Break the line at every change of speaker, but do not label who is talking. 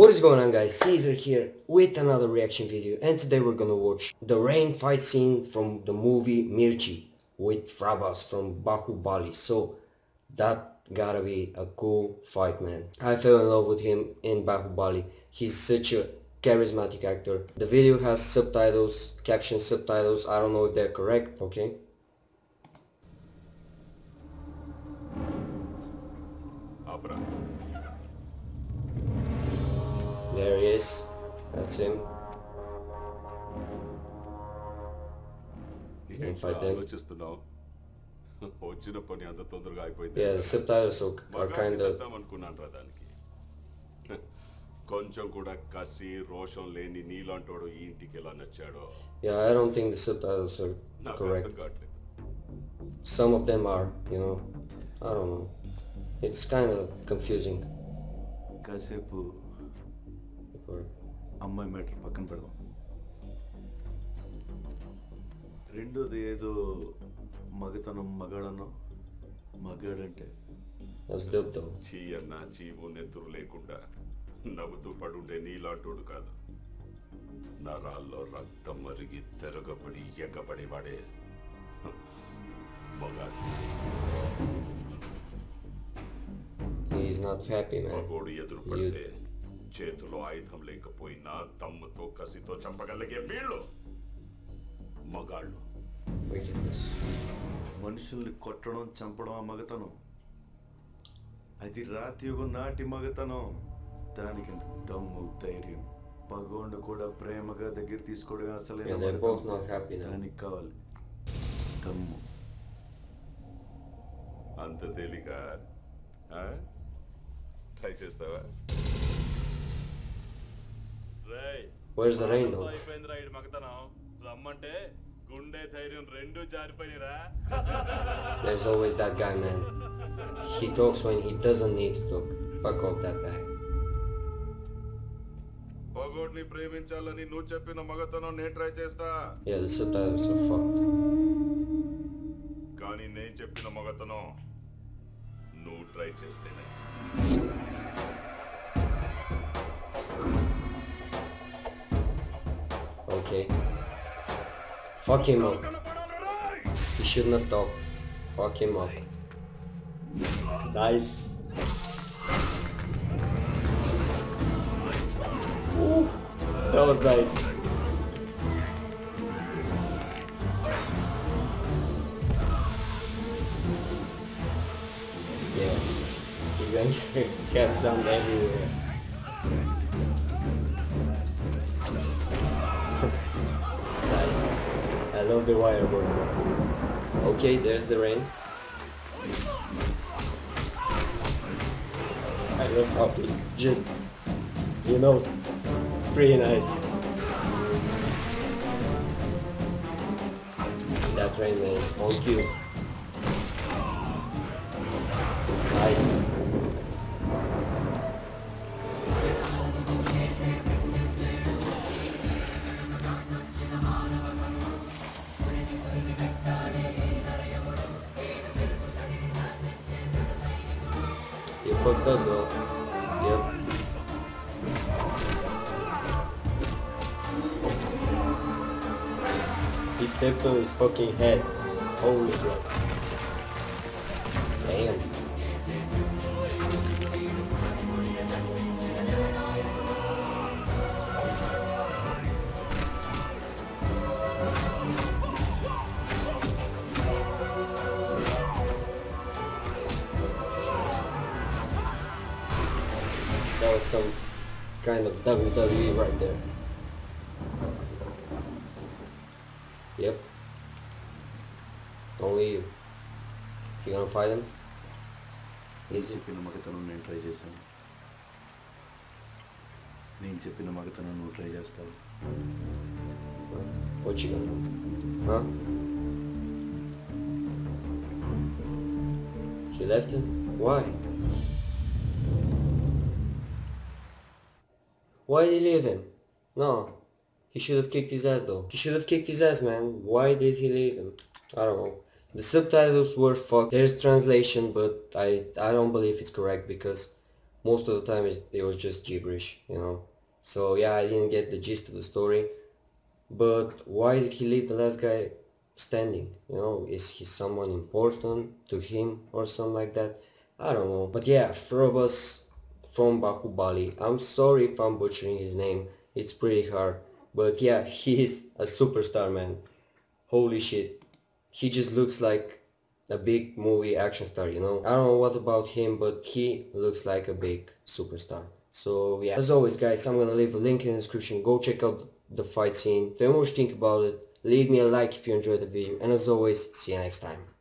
What is going on, guys? Caesar here with another reaction video, and today we're gonna watch the rain fight scene from the movie Mirchi with Prabhas from Bahubali. So that gotta be a cool fight, man. I fell in love with him in Bahubali. He's such a charismatic actor. The video has subtitles, caption subtitles. I don't know if they're correct, okay? There he is. That's him. You can fight them. Yeah, the subtitles are kind of... Yeah, I don't think the subtitles are correct. Some of them are, you know. I don't know. It's kind of confusing.
అమ్మాయి matter పక్కన పెడదాం. రెండోది ఏదో మగతనం మగాడనో మగాడంటే
చీ అన్న చీవు నెత్తురు లేకుండా నవ్వుతూ పడుండే నీలాంటోడు కాదు. నరాల్లో రక్తం మరిగి తెరగబడి ఎగబడి వాడే మగాడు. మగోడు ఎదురు పడితే చేతిలో ఆయుధం లేకపోయినా దమ్ముతో కసితో చంపగలిగే వీళ్ళు మగాళ్ళు.
మనుషుల్ని కొట్టడం చంపడం ఆ మగతనం. అది రాతియుగం నాటి మగతనం. దానికి దమ్ము ధైర్యం పగోండు కూడా ప్రేమగా దగ్గర తీసుకోవడం అసలే దానికి కావాలి దమ్ము.
అంత తేలిక ట్రై చేస్తావా?
Where's the rain though? There's always that guy, man. He talks when he doesn't need to talk. Fuck off that guy.
పగోడ్ని ప్రేమించాలని నువ్వు చెప్పిన మగతనం నేను ట్రై చేస్తా.
Yeah, the subtitles are fucked.
కానీ నేను చెప్పిన మగతనం నువ్వు ట్రై చేస్తేనే.
Okay. Fuck him up. He shouldn't have talked. Fuck him up. Nice. Ooh, that was nice. Yeah. He's gonna get some everywhere. I love the wire work. Okay, there's the rain. I love how he just, you know, it's pretty nice. That rain, man, on cue. Nice. You fucked up though. Yep. He stepped on his fucking head. Holy crap. Damn. That was some kind of WWE right there. Yep. Only you. You gonna fight him?
నేను చెప్పిన మగతనం నేను try చేశాను. నేను చెప్పిన మగతనం నువ్వు try చేస్తావు.
What you gonna do? Huh? He left him? Why? Why did he leave him? No. He should have kicked his ass though. He should have kicked his ass, man. Why did he leave him? I don't know. The subtitles were fucked. There's translation, but I don't believe it's correct because most of the time it was just gibberish, you know. So yeah, I didn't get the gist of the story. But why did he leave the last guy standing? You know, is he someone important to him or something like that? I don't know. But yeah, Prabhas from Bahubali. I'm sorry if I'm butchering his name. It's pretty hard. But yeah, he is a superstar, man. Holy shit. He just looks like a big movie action star, you know? I don't know what about him, but he looks like a big superstar. So yeah, as always guys, I'm gonna leave a link in the description. Go check out the fight scene. Tell me what you think about it. Leave me a like if you enjoyed the video. And as always, see you next time.